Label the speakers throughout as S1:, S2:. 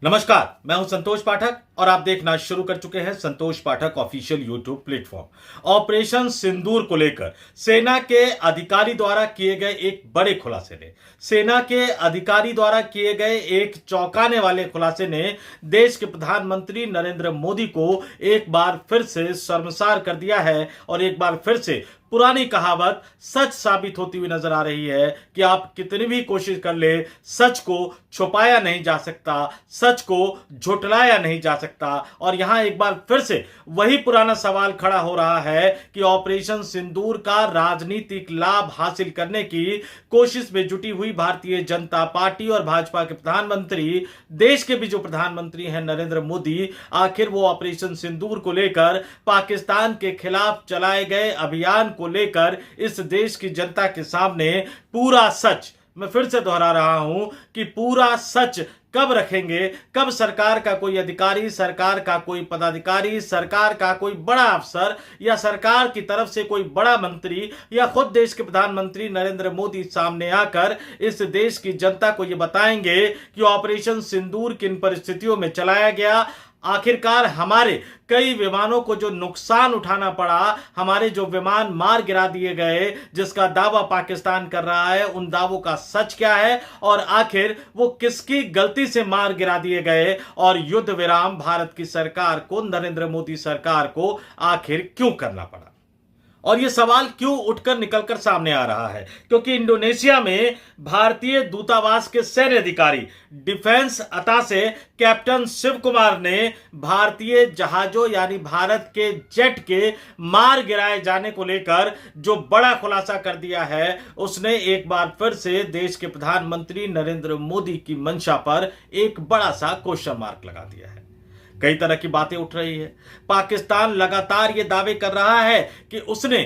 S1: नमस्कार, मैं हूं संतोष पाठक और आप देखना शुरू कर चुके हैं संतोष पाठक ऑफिशियल यूट्यूब प्लेटफॉर्म। ऑपरेशन सिंदूर को लेकर सेना के अधिकारी द्वारा किए गए एक बड़े खुलासे ने सेना के अधिकारी द्वारा किए गए एक चौंकाने वाले खुलासे ने देश के प्रधानमंत्री नरेंद्र मोदी को एक बार फिर से शर्मसार कर दिया है और एक बार फिर से पुरानी कहावत सच साबित होती हुई नजर आ रही है कि आप कितनी भी कोशिश कर ले, सच को छुपाया नहीं जा सकता, सच को झुटलाया नहीं जा सकता। और यहां एक बार फिर से वही पुराना सवाल खड़ा हो रहा है कि ऑपरेशन सिंदूर का राजनीतिक लाभ हासिल करने की कोशिश में जुटी हुई भारतीय जनता पार्टी और भाजपा के प्रधानमंत्री, देश के भी जो प्रधानमंत्री हैं नरेंद्र मोदी, आखिर वो ऑपरेशन सिंदूर को लेकर पाकिस्तान के खिलाफ चलाए गए अभियान को लेकर इस देश की जनता के सामने पूरा सच, मैं फिर से दोहरा रहा हूं कि पूरा सच कब रखेंगे, कब सरकार का कोई अधिकारी, सरकार का कोई पदाधिकारी, सरकार का कोई बड़ा अफसर या सरकार की तरफ से कोई बड़ा मंत्री या खुद देश के प्रधानमंत्री नरेंद्र मोदी सामने आकर इस देश की जनता को यह बताएंगे कि ऑपरेशन सिंदूर किन परिस्थितियों में चलाया गया, आखिरकार हमारे कई विमानों को जो नुकसान उठाना पड़ा, हमारे जो विमान मार गिरा दिए गए जिसका दावा पाकिस्तान कर रहा है, उन दावों का सच क्या है और आखिर वो किसकी गलती से मार गिरा दिए गए और युद्ध विराम भारत की सरकार को, नरेंद्र मोदी सरकार को आखिर क्यों करना पड़ा। और यह सवाल क्यों उठकर निकलकर सामने आ रहा है, क्योंकि इंडोनेशिया में भारतीय दूतावास के सैन्य अधिकारी, defence attache captain Shiv Kumar ने भारतीय जहाजों यानी भारत के जेट के मार गिराए जाने को लेकर जो बड़ा खुलासा कर दिया है, उसने एक बार फिर से देश के प्रधानमंत्री नरेंद्र मोदी की मंशा पर एक बड़ा सा क्वेश्चन मार्क लगा दिया है। कई तरह की बातें उठ रही है। पाकिस्तान लगातार ये दावे कर रहा है कि उसने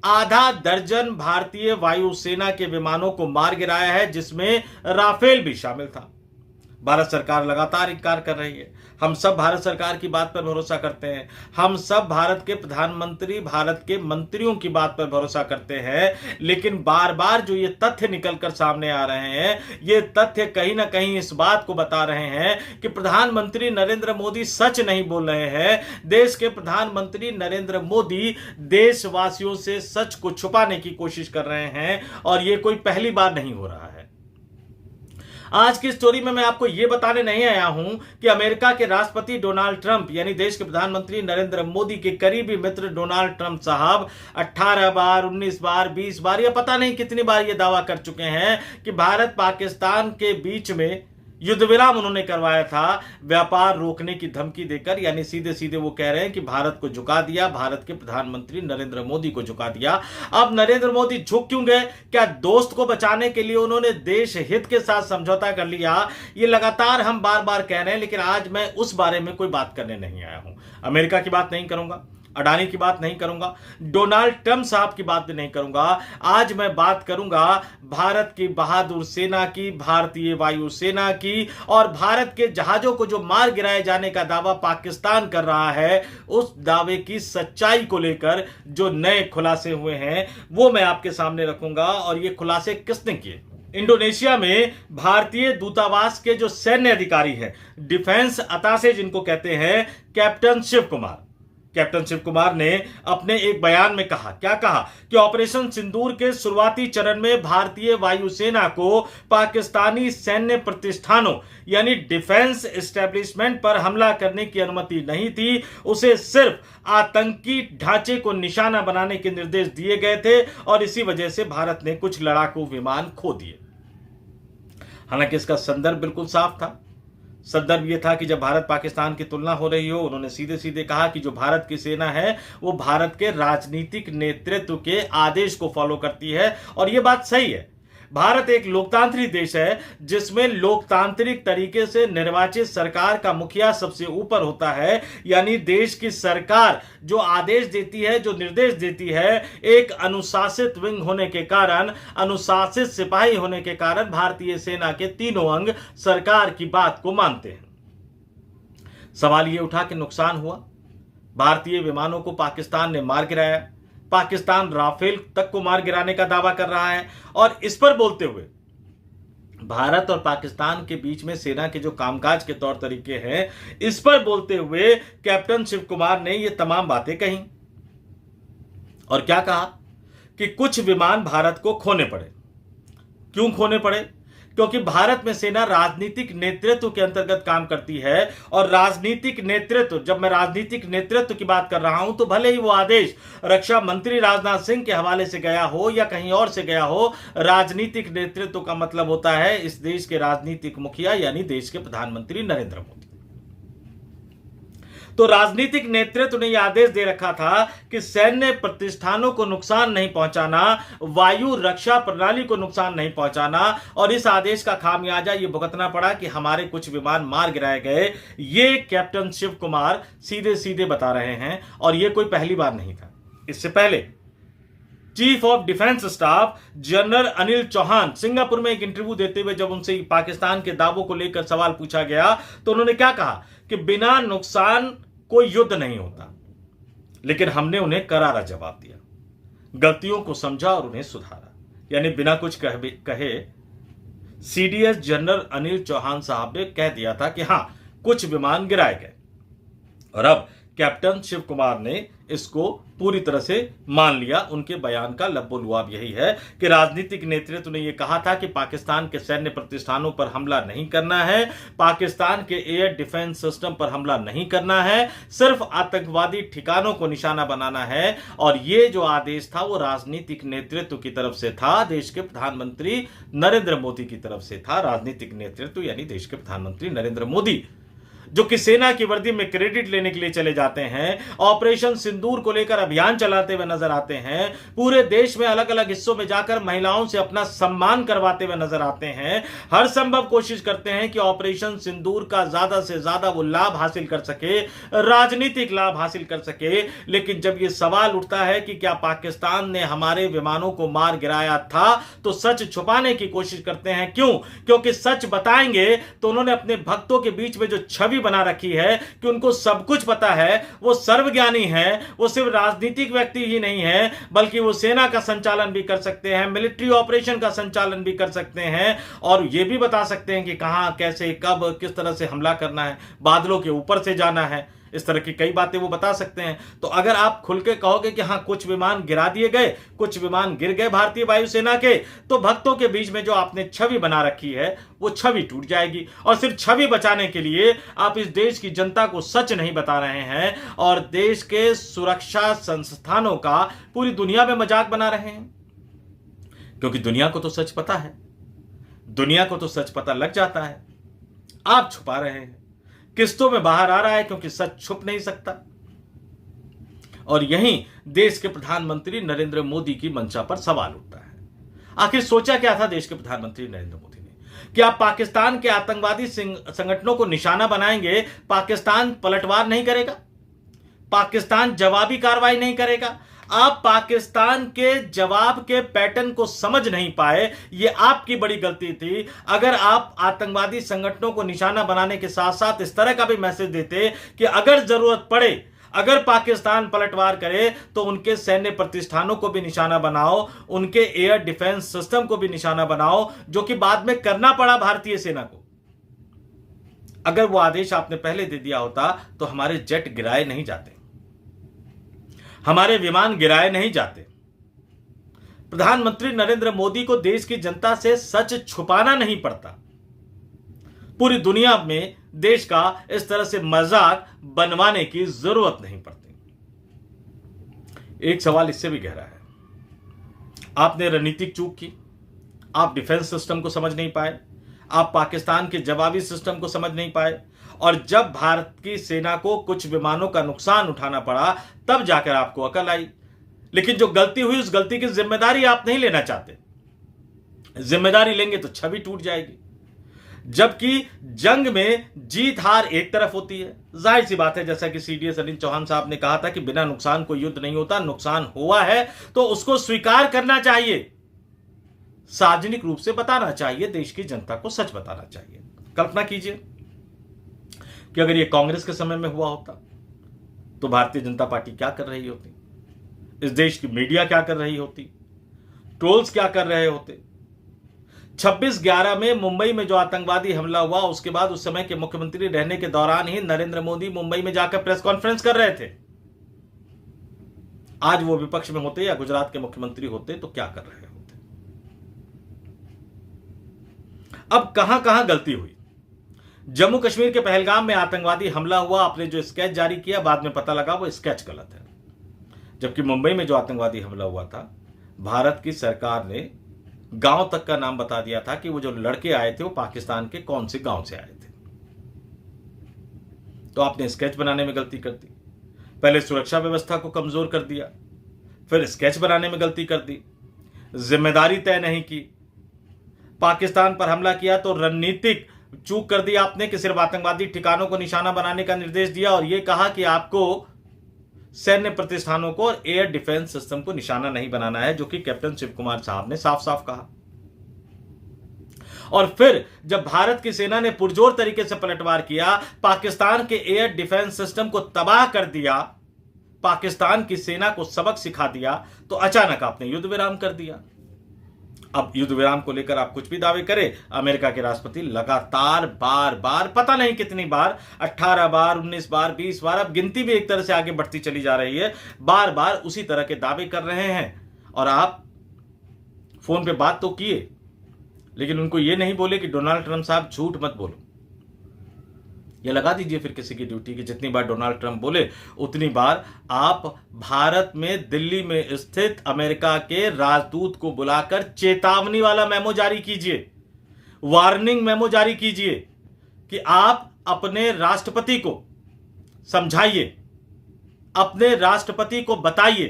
S1: आधा दर्जन भारतीय वायुसेना के विमानों को मार गिराया है, जिसमें राफेल भी शामिल था। भारत सरकार लगातार इनकार कर रही है। हम सब भारत सरकार की बात पर भरोसा करते हैं, हम सब भारत के प्रधानमंत्री, भारत के मंत्रियों की बात पर भरोसा करते हैं, लेकिन बार बार जो ये तथ्य निकलकर सामने आ रहे हैं, ये तथ्य कहीं ना कहीं इस बात को बता रहे हैं कि प्रधानमंत्री नरेंद्र मोदी सच नहीं बोल रहे हैं। देश के प्रधानमंत्री नरेंद्र मोदी देशवासियों से सच को छुपाने की कोशिश कर रहे हैं और ये कोई पहली बार नहीं हो रहा है। आज की स्टोरी में मैं आपको यह बताने नहीं आया हूं कि अमेरिका के राष्ट्रपति डोनाल्ड ट्रंप यानी देश के प्रधानमंत्री नरेंद्र मोदी के करीबी मित्र डोनाल्ड ट्रंप साहब 18 बार, 19 बार, 20 बार या पता नहीं कितनी बार यह दावा कर चुके हैं कि भारत पाकिस्तान के बीच में युद्ध विराम उन्होंने करवाया था, व्यापार रोकने की धमकी देकर। यानी सीधे सीधे वो कह रहे हैं कि भारत को झुका दिया, भारत के प्रधानमंत्री नरेंद्र मोदी को झुका दिया। अब नरेंद्र मोदी झुक क्यों गए? क्या दोस्त को बचाने के लिए उन्होंने देश हित के साथ समझौता कर लिया? ये लगातार हम बार बार कह रहे हैं, लेकिन आज मैं उस बारे में कोई बात करने नहीं आया हूं। अमेरिका की बात नहीं करूंगा, अडानी की बात नहीं करूंगा, डोनाल्ड ट्रंप साहब की बात भी नहीं करूंगा। आज मैं बात करूंगा भारत की बहादुर सेना की, भारतीय वायुसेना की और भारत के जहाजों को जो मार गिराए जाने का दावा पाकिस्तान कर रहा है, उस दावे की सच्चाई को लेकर जो नए खुलासे हुए हैं वो मैं आपके सामने रखूंगा। और ये खुलासे किसने किए? इंडोनेशिया में भारतीय दूतावास के जो सैन्य अधिकारी हैं, डिफेंस अताशे जिनको कहते हैं, कैप्टन शिव कुमार ने अपने एक बयान में कहा, क्या कहा कि ऑपरेशन सिंदूर के शुरुआती चरण में भारतीय वायुसेना को पाकिस्तानी सैन्य प्रतिष्ठानों यानी डिफेंस एस्टेब्लिशमेंट पर हमला करने की अनुमति नहीं थी। उसे सिर्फ आतंकी ढांचे को निशाना बनाने के निर्देश दिए गए थे और इसी वजह से भारत ने कुछ लड़ाकू विमान खो दिए। हालांकि इसका संदर्भ बिल्कुल साफ था। संदर्भ यह था कि जब भारत पाकिस्तान की तुलना हो रही हो, उन्होंने सीधे सीधे कहा कि जो भारत की सेना है वो भारत के राजनीतिक नेतृत्व के आदेश को फॉलो करती है। और यह बात सही है। भारत एक लोकतांत्रिक देश है जिसमें लोकतांत्रिक तरीके से निर्वाचित सरकार का मुखिया सबसे ऊपर होता है। यानी देश की सरकार जो आदेश देती है, जो निर्देश देती है, एक अनुशासित विंग होने के कारण, अनुशासित सिपाही होने के कारण भारतीय सेना के तीनों अंग सरकार की बात को मानते हैं। सवाल यह उठा कि नुकसान हुआ, भारतीय विमानों को पाकिस्तान ने मार गिराया, पाकिस्तान राफेल तक को मार गिराने का दावा कर रहा है और इस पर बोलते हुए भारत और पाकिस्तान के बीच में सेना के जो कामकाज के तौर तरीके हैं, इस पर बोलते हुए कैप्टन शिव कुमार ने ये तमाम बातें कही। और क्या कहा कि कुछ विमान भारत को खोने पड़े। क्यों खोने पड़े? क्योंकि भारत में सेना राजनीतिक नेतृत्व के अंतर्गत काम करती है, और राजनीतिक नेतृत्व, जब मैं राजनीतिक नेतृत्व की बात कर रहा हूं तो भले ही वो आदेश रक्षा मंत्री राजनाथ सिंह के हवाले से गया हो या कहीं और से गया हो, राजनीतिक नेतृत्व का मतलब होता है इस देश के राजनीतिक मुखिया यानी देश के प्रधानमंत्री नरेंद्र मोदी। तो राजनीतिक नेतृत्व ने यह आदेश दे रखा था कि सैन्य प्रतिष्ठानों को नुकसान नहीं पहुंचाना, वायु रक्षा प्रणाली को नुकसान नहीं पहुंचाना, और इस आदेश का खामियाजा यह भुगतना पड़ा कि हमारे कुछ विमान मार गिराए गए। ये कैप्टन शिव कुमार सीधे सीधे बता रहे हैं, और यह कोई पहली बार नहीं था। इससे पहले chief of defence staff general Anil Chauhan Singapore में एक इंटरव्यू देते हुए जब उनसे पाकिस्तान के दावों को लेकर सवाल पूछा गया तो उन्होंने क्या कहा कि बिना नुकसान कोई युद्ध नहीं होता, लेकिन हमने उन्हें करारा जवाब दिया, गलतियों को समझा और उन्हें सुधारा। यानी बिना कुछ कहे सीडीएस जनरल अनिल चौहान साहब ने कह दिया था कि हां, कुछ विमान गिराए गए, और अब कैप्टन शिव कुमार ने इसको पूरी तरह से मान लिया। उनके बयान का लब्बो-लुआब यही है कि राजनीतिक नेतृत्व ने यह कहा था कि पाकिस्तान के सैन्य प्रतिष्ठानों पर हमला नहीं करना है, पाकिस्तान के एयर डिफेंस सिस्टम पर हमला नहीं करना है, सिर्फ आतंकवादी ठिकानों को निशाना बनाना है। और यह जो आदेश था वो राजनीतिक नेतृत्व की तरफ से था, देश के प्रधानमंत्री नरेंद्र मोदी की तरफ से था। राजनीतिक नेतृत्व यानी देश के प्रधानमंत्री नरेंद्र मोदी, जो कि सेना की वर्दी में क्रेडिट लेने के लिए चले जाते हैं, ऑपरेशन सिंदूर को लेकर अभियान चलाते हुए नजर आते हैं, पूरे देश में अलग अलग हिस्सों में जाकर महिलाओं से अपना सम्मान करवाते हुए नजर आते हैं, हर संभव कोशिश करते हैं कि ऑपरेशन सिंदूर का ज्यादा से ज्यादा वो लाभ हासिल कर सके, राजनीतिक लाभ हासिल कर सके। लेकिन जब ये सवाल उठता है कि क्या पाकिस्तान ने हमारे विमानों को मार गिराया था, तो सच छुपाने की कोशिश करते हैं। क्यों? क्योंकि सच बताएंगे तो उन्होंने अपने भक्तों के बीच में जो छवि बना रखी है कि उनको सब कुछ पता है, वो सर्वज्ञानी है, वो सिर्फ राजनीतिक व्यक्ति ही नहीं है बल्कि वो सेना का संचालन भी कर सकते हैं, मिलिट्री ऑपरेशन का संचालन भी कर सकते हैं, और ये भी बता सकते हैं कि कहां, कैसे, कब, किस तरह से हमला करना है, बादलों के ऊपर से जाना है, इस तरह की कई बातें वो बता सकते हैं। तो अगर आप खुल के कहोगे कि हां, कुछ विमान गिरा दिए गए, कुछ विमान गिर गए भारतीय वायुसेना के, तो भक्तों के बीच में जो आपने छवि बना रखी है वो छवि टूट जाएगी। और सिर्फ छवि बचाने के लिए आप इस देश की जनता को सच नहीं बता रहे हैं, और देश के सुरक्षा संस्थानों का पूरी दुनिया में मजाक बना रहे हैं। क्योंकि दुनिया को तो सच पता है, दुनिया को तो सच पता लग जाता है, आप छुपा रहे हैं, किस्तों में बाहर आ रहा है, क्योंकि सच छुप नहीं सकता। और यहीं देश के प्रधानमंत्री नरेंद्र मोदी की मंशा पर सवाल उठता है। आखिर सोचा क्या था देश के प्रधानमंत्री नरेंद्र मोदी ने कि आप पाकिस्तान के आतंकवादी संगठनों को निशाना बनाएंगे, पाकिस्तान पलटवार नहीं करेगा, पाकिस्तान जवाबी कार्रवाई नहीं करेगा। आप पाकिस्तान के जवाब के पैटर्न को समझ नहीं पाए, यह आपकी बड़ी गलती थी। अगर आप आतंकवादी संगठनों को निशाना बनाने के साथ साथ इस तरह का भी मैसेज देते कि अगर जरूरत पड़े, अगर पाकिस्तान पलटवार करे तो उनके सैन्य प्रतिष्ठानों को भी निशाना बनाओ, उनके एयर डिफेंस सिस्टम को भी निशाना बनाओ, जो कि बाद में करना पड़ा भारतीय सेना को। अगर वो आदेश आपने पहले दे दिया होता तो हमारे जेट गिराए नहीं जाते, हमारे विमान गिराए नहीं जाते। प्रधानमंत्री नरेंद्र मोदी को देश की जनता से सच छुपाना नहीं पड़ता, पूरी दुनिया में देश का इस तरह से मजाक बनवाने की जरूरत नहीं पड़ती। एक सवाल इससे भी गहरा है, आपने रणनीतिक चूक की, आप डिफेंस सिस्टम को समझ नहीं पाए, आप पाकिस्तान के जवाबी सिस्टम को समझ नहीं पाए, और जब भारत की सेना को कुछ विमानों का नुकसान उठाना पड़ा तब जाकर आपको अकल आई। लेकिन जो गलती हुई उस गलती की जिम्मेदारी आप नहीं लेना चाहते। जिम्मेदारी लेंगे तो छवि टूट जाएगी। जबकि जंग में जीत हार एक तरफ होती है, जाहिर सी बात है, जैसा कि सीडीएस अनिल चौहान साहब ने कहा था कि बिना नुकसान कोई युद्ध नहीं होता, नुकसान हुआ है तो उसको स्वीकार करना चाहिए, सार्वजनिक रूप से बताना चाहिए, देश की जनता को सच बताना चाहिए। कल्पना कीजिए कि अगर यह कांग्रेस के समय में हुआ होता तो भारतीय जनता पार्टी क्या कर रही होती, इस देश की मीडिया क्या कर रही होती, ट्रोल्स क्या कर रहे होते। 26/11 में मुंबई में जो आतंकवादी हमला हुआ, उसके बाद उस समय के मुख्यमंत्री रहने के दौरान ही नरेंद्र मोदी मुंबई में जाकर प्रेस कॉन्फ्रेंस कर रहे थे। आज वो विपक्ष में होते या गुजरात के मुख्यमंत्री होते तो क्या कर रहे होते। अब कहां कहां गलती हुई। जम्मू कश्मीर के पहलगाम में आतंकवादी हमला हुआ, आपने जो स्केच जारी किया बाद में पता लगा वो स्केच गलत है। जबकि मुंबई में जो आतंकवादी हमला हुआ था, भारत की सरकार ने गांव तक का नाम बता दिया था कि वो जो लड़के आए थे वो पाकिस्तान के कौन से गांव से आए थे। तो आपने स्केच बनाने में गलती कर दी। पहले सुरक्षा व्यवस्था को कमजोर कर दिया, फिर स्केच बनाने में गलती कर दी, जिम्मेदारी तय नहीं की। पाकिस्तान पर हमला किया तो रणनीतिक चूक कर दी आपने कि सिर्फ आतंकवादी ठिकानों को निशाना बनाने का निर्देश दिया और यह कहा कि आपको सैन्य प्रतिष्ठानों को और एयर डिफेंस सिस्टम को निशाना नहीं बनाना है, जो कि कैप्टन शिव कुमार साहब ने साफ साफ कहा। और फिर जब भारत की सेना ने पुरजोर तरीके से पलटवार किया, पाकिस्तान के एयर डिफेंस सिस्टम को तबाह कर दिया, पाकिस्तान की सेना को सबक सिखा दिया, तो अचानक आपने युद्ध विराम कर दिया। अब युद्ध विराम को लेकर आप कुछ भी दावे करें, अमेरिका के राष्ट्रपति लगातार बार बार, पता नहीं कितनी बार, 18 बार, 19 बार, 20 बार, अब गिनती भी एक तरह से आगे बढ़ती चली जा रही है, बार बार उसी तरह के दावे कर रहे हैं। और आप फोन पे बात तो किए, लेकिन उनको यह नहीं बोले कि डोनाल्ड ट्रंप साहब झूठ मत बोलो। ये लगा दीजिए फिर किसी की ड्यूटी की जितनी बार डोनाल्ड ट्रंप बोले उतनी बार आप भारत में दिल्ली में स्थित अमेरिका के राजदूत को बुलाकर चेतावनी वाला मेमो जारी कीजिए, वार्निंग मेमो जारी कीजिए कि आप अपने राष्ट्रपति को समझाइए, अपने राष्ट्रपति को बताइए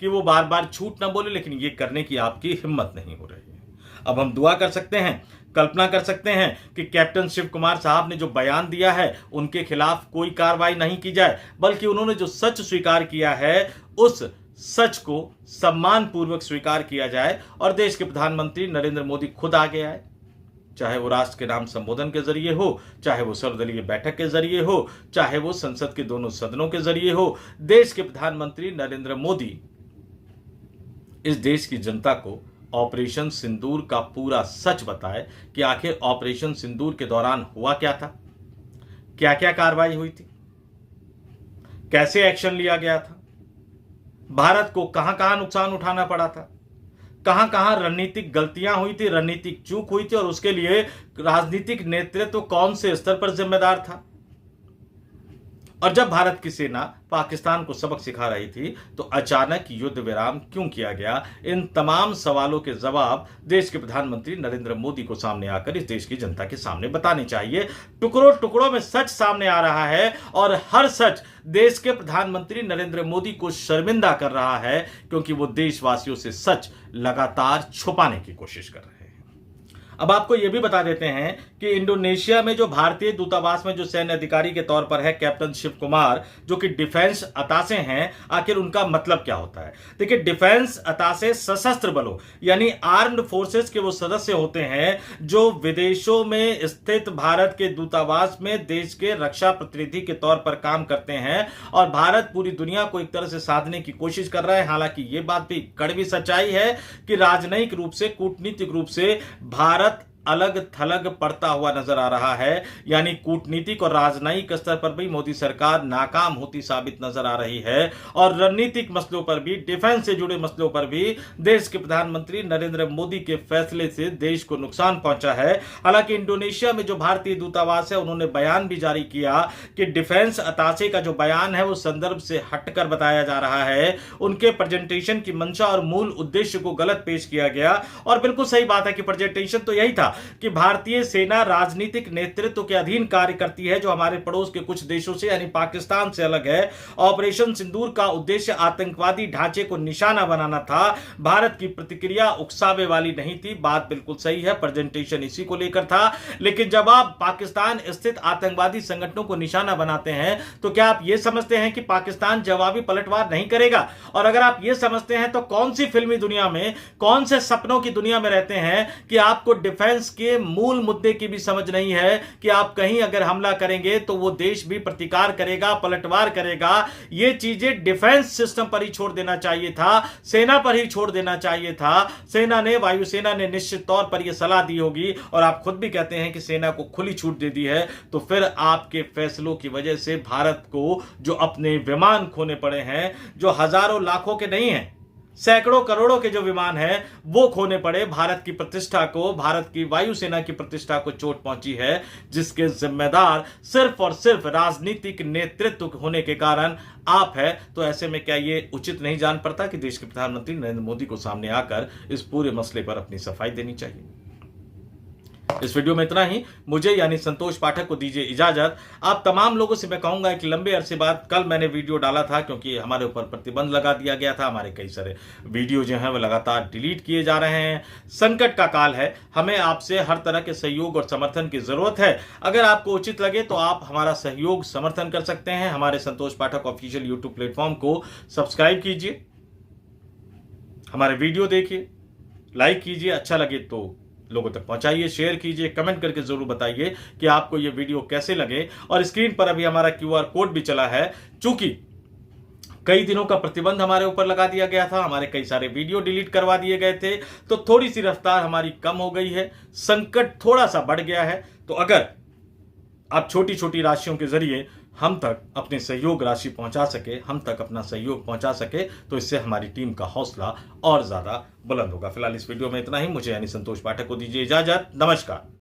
S1: कि वो बार बार झूठ ना बोले, लेकिन ये करने की आपकी हिम्मत नहीं हो रही है। अब हम दुआ कर सकते हैं, कल्पना कर सकते हैं कि कैप्टन शिव कुमार साहब ने जो बयान दिया है उनके खिलाफ कोई कार्रवाई नहीं की जाए, बल्कि उन्होंने जो सच स्वीकार किया है उस सच को सम्मानपूर्वक स्वीकार किया जाए और देश के प्रधानमंत्री नरेंद्र मोदी खुद आगे आए, चाहे वो राष्ट्र के नाम संबोधन के जरिए हो, चाहे वो सर्वदलीय बैठक के जरिए हो, चाहे वो संसद के दोनों सदनों के जरिए हो। देश के प्रधानमंत्री नरेंद्र मोदी इस देश की जनता को ऑपरेशन सिंदूर का पूरा सच बताए कि आखिर ऑपरेशन सिंदूर के दौरान हुआ क्या था, क्या क्या कार्रवाई हुई थी, कैसे एक्शन लिया गया था, भारत को कहां कहां नुकसान उठाना पड़ा था, कहां कहां रणनीतिक गलतियां हुई थी, रणनीतिक चूक हुई थी और उसके लिए राजनीतिक नेतृत्व कौन से स्तर पर जिम्मेदार था। और जब भारत की सेना पाकिस्तान को सबक सिखा रही थी तो अचानक युद्ध विराम क्यों किया गया, इन तमाम सवालों के जवाब देश के प्रधानमंत्री नरेंद्र मोदी को सामने आकर इस देश की जनता के सामने बताने चाहिए। टुकड़ों टुकड़ों में सच सामने आ रहा है और हर सच देश के प्रधानमंत्री नरेंद्र मोदी को शर्मिंदा कर रहा है, क्योंकि वो देशवासियों से सच लगातार छुपाने की कोशिश कर रहे हैं। अब आपको यह भी बता देते हैं कि इंडोनेशिया में जो भारतीय दूतावास में जो सैन्य अधिकारी के तौर पर है कैप्टन शिव कुमार, जो कि डिफेंस अताशे हैं, आखिर उनका मतलब क्या होता है। देखिए, डिफेंस अताशे सशस्त्र बलों यानी आर्म्ड फोर्सेस के वो सदस्य होते हैं जो विदेशों में स्थित भारत के दूतावास में देश के रक्षा प्रतिनिधि के तौर पर काम करते हैं और भारत पूरी दुनिया को एक तरह से साधने की कोशिश कर रहा है। हालांकि ये बात भी कड़वी सच्चाई है कि राजनयिक रूप से, कूटनीतिक रूप से भारत अलग थलग पड़ता हुआ नजर आ रहा है, यानी कूटनीतिक और राजनयिक स्तर पर भी मोदी सरकार नाकाम होती साबित नजर आ रही है और रणनीतिक मसलों पर भी, डिफेंस से जुड़े मसलों पर भी देश के प्रधानमंत्री नरेंद्र मोदी के फैसले से देश को नुकसान पहुंचा है। हालांकि इंडोनेशिया में जो भारतीय दूतावास है उन्होंने बयान भी जारी किया कि डिफेंस अताशे का जो बयान है वो संदर्भ से हटकर बताया जा रहा है, उनके प्रेजेंटेशन की मंशा और मूल उद्देश्य को गलत पेश किया गया। और बिल्कुल सही बात है कि प्रेजेंटेशन तो यही था कि भारतीय सेना राजनीतिक नेतृत्व के अधीन कार्य करती है, जो हमारे पड़ोस के कुछ देशों से यानी पाकिस्तान से अलग है। ऑपरेशन सिंदूर का उद्देश्य आतंकवादी ढांचे को निशाना बनाना था, भारत की प्रतिक्रिया उकसावे वाली नहीं थी। बात बिल्कुल सही है, प्रेजेंटेशन इसी को लेकर था। लेकिन जब आप पाकिस्तान स्थित आतंकवादी संगठनों को निशाना बनाते हैं तो क्या आप यह समझते हैं कि पाकिस्तान जवाबी पलटवार नहीं करेगा? और अगर आप यह समझते हैं तो कौन सी फिल्मी दुनिया में, कौन से सपनों की दुनिया में रहते हैं कि आपको डिफेंस डिफेंस के मूल मुद्दे की भी समझ नहीं है कि आप कहीं अगर हमला करेंगे तो वो देश भी प्रतिकार करेगा, पलटवार करेगा। ये चीजें डिफेंस सिस्टम पर ही छोड़ देना चाहिए था, सेना पर ही छोड़ देना चाहिए था। सेना ने, वायुसेना ने निश्चित तौर पर यह सलाह दी होगी और आप खुद भी कहते हैं कि सेना को खुली छूट दे दी है, तो फिर आपके फैसलों की वजह से भारत को जो अपने विमान खोने पड़े हैं, जो हजारों लाखों के नहीं हैं, सैकड़ों करोड़ों के जो विमान हैं वो खोने पड़े, भारत की प्रतिष्ठा को, भारत की वायुसेना की प्रतिष्ठा को चोट पहुंची है, जिसके जिम्मेदार सिर्फ और सिर्फ राजनीतिक नेतृत्व होने के कारण आप है। तो ऐसे में क्या ये उचित नहीं जान पड़ता कि देश के प्रधानमंत्री नरेंद्र मोदी को सामने आकर इस पूरे मसले पर अपनी सफाई देनी चाहिए। इस वीडियो में इतना ही। मुझे यानी संतोष पाठक को दीजिए इजाजत। आप तमाम लोगों से मैं कहूंगा कि लंबे अरसे बाद कल मैंने वीडियो डाला था क्योंकि हमारे ऊपर प्रतिबंध लगा दिया गया था, हमारे कई सारे वीडियो जो हैं वो लगातार डिलीट किए जा रहे हैं। संकट का काल है, हमें आपसे हर तरह के सहयोग और समर्थन की जरूरत है। अगर आपको उचित लगे तो आप हमारा सहयोग समर्थन कर सकते हैं। हमारे संतोष पाठक ऑफिशियल यूट्यूब प्लेटफॉर्म को सब्सक्राइब कीजिए, हमारे वीडियो देखिए, लाइक कीजिए, अच्छा लगे तो लोगों तक पहुंचाइए, शेयर कीजिए, कमेंट करके जरूर बताइए कि आपको यह वीडियो कैसे लगे। और स्क्रीन पर अभी हमारा QR कोड भी चला है। चूंकि कई दिनों का प्रतिबंध हमारे ऊपर लगा दिया गया था, हमारे कई सारे वीडियो डिलीट करवा दिए गए थे, तो थोड़ी सी रफ्तार हमारी कम हो गई है, संकट थोड़ा सा बढ़ गया है। तो अगर आप छोटी छोटी राशियों के जरिए हम तक अपने सहयोग राशि पहुंचा सके, हम तक अपना सहयोग पहुंचा सके, तो इससे हमारी टीम का हौसला और ज्यादा बुलंद होगा। फिलहाल इस वीडियो में इतना ही। मुझे यानी संतोष पाठक को दीजिए इजाजत। नमस्कार।